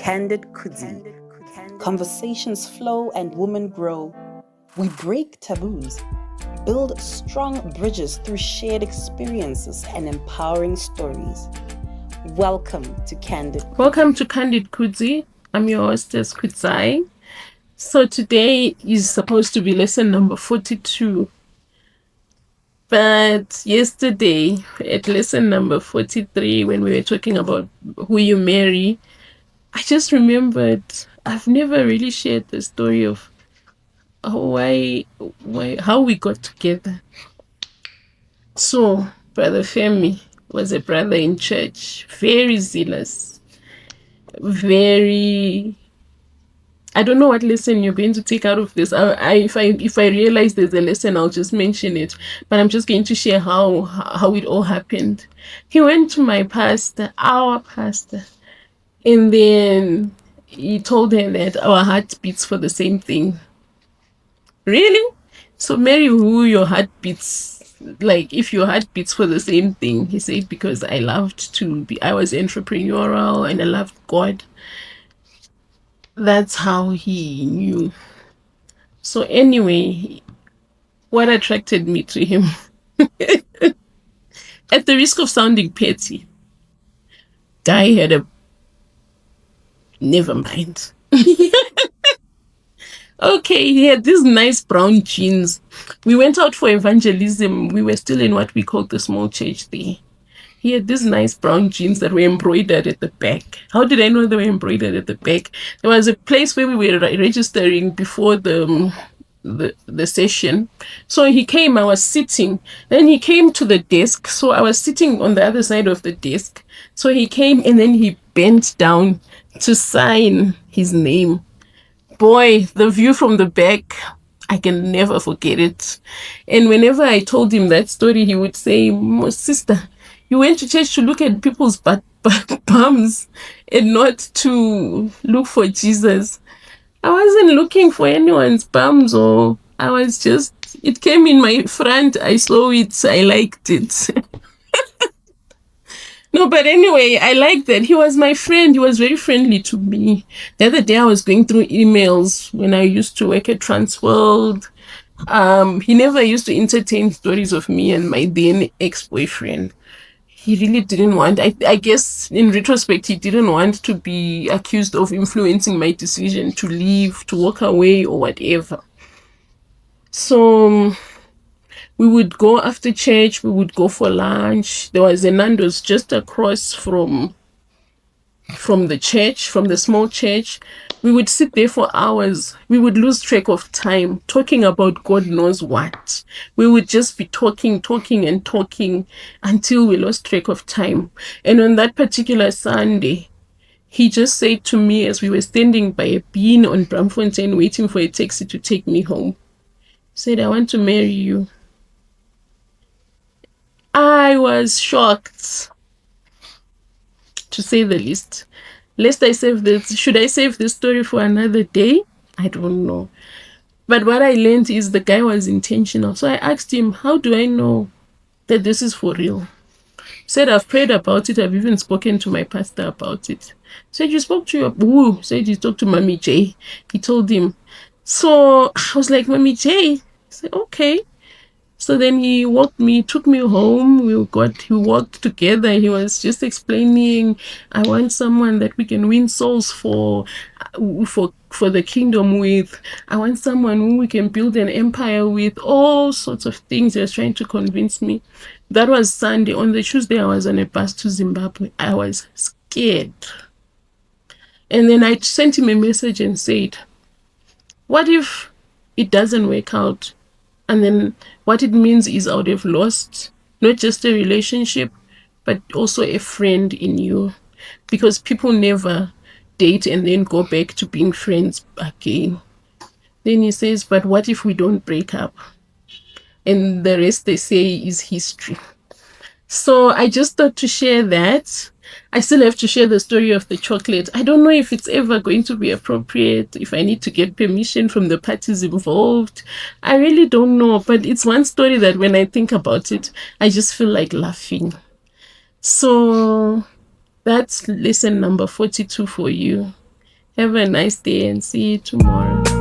Candid Kudzi. Conversations flow and women grow. We break taboos, build strong bridges through shared experiences and empowering stories. Welcome to Candid Kudzi. Welcome to Candid Kudzi. I'm your hostess, Kudzai. So today is supposed to be lesson number 42. But yesterday, at lesson number 43, when we were talking about who you marry, I just remembered I've never really shared the story of how we got together. So, Brother Femi was a brother in church, very zealous, very... I don't know what lesson you're going to take out of this. If I realize there's a lesson, I'll just mention it. But I'm just going to share how it all happened. He went to my pastor, our pastor, and then he told her that our heart beats for the same thing. Really? So marry who your heart beats. Like, if your heart beats for the same thing. He said, because I was entrepreneurial and I loved God. That's how he knew. So anyway, what attracted me to him, at the risk of sounding petty, guy had a... Never mind. Okay, he had these nice brown jeans. We went out for evangelism. We were still in what we called the small church there. He had these nice brown jeans that were embroidered at the back. How did I know they were embroidered at the back? There was a place where we were registering before the session. So he came, I was sitting. Then he came to the desk. So I was sitting on the other side of the desk. So he came and then he bent down to sign his name. Boy, the view from the back, I can never forget it. And whenever I told him that story, he would say, sister, you went to church to look at people's bums and not to look for Jesus. I wasn't looking for anyone's bums, or I was just... It came in my front. I saw it. I liked it. No, but anyway, I liked that. He was my friend. He was very friendly to me. The other day I was going through emails when I used to work at Transworld. He never used to entertain stories of me and my then ex-boyfriend. He really didn't want... I guess in retrospect, he didn't want to be accused of influencing my decision to leave, to walk away, or whatever. So we would go after church, we would go for lunch. There was a Nando's just across from the church, from the small church. We would sit there for hours. We would lose track of time, talking about God knows what. We would just be talking and talking until we lost track of time. And on that particular Sunday, he just said to me, as we were standing by a bean on Bramfontein waiting for a taxi to take me home, he said, I want to marry you. I was shocked, to say the least. Lest I save this. Should I save this story for another day? I don't know. But what I learned is the guy was intentional. So I asked him, how do I know that this is for real? He said, I've prayed about it. I've even spoken to my pastor about it. Said, you spoke to your... Who? Said, you talked to Mommy J. He told him. So I was like, Mommy J? He said, okay. So then he took me home. We walked together. He was just explaining, I want someone that we can win souls for the kingdom with. I want someone who we can build an empire with. All sorts of things he was trying to convince me. That was Sunday. On the Tuesday, I was on a bus to Zimbabwe. I was scared. And then I sent him a message and said, what if it doesn't work out? And then what it means is I would have lost not just a relationship, but also a friend in you. Because people never date and then go back to being friends again. Then he says, but what if we don't break up? And the rest, they say, is history. So I just thought to share that. I still have to share the story of the chocolate. I don't know if it's ever going to be appropriate, if I need to get permission from the parties involved. I really don't know, but it's one story that when I think about it, I just feel like laughing. So that's lesson number 42 for you. Have a nice day and see you tomorrow.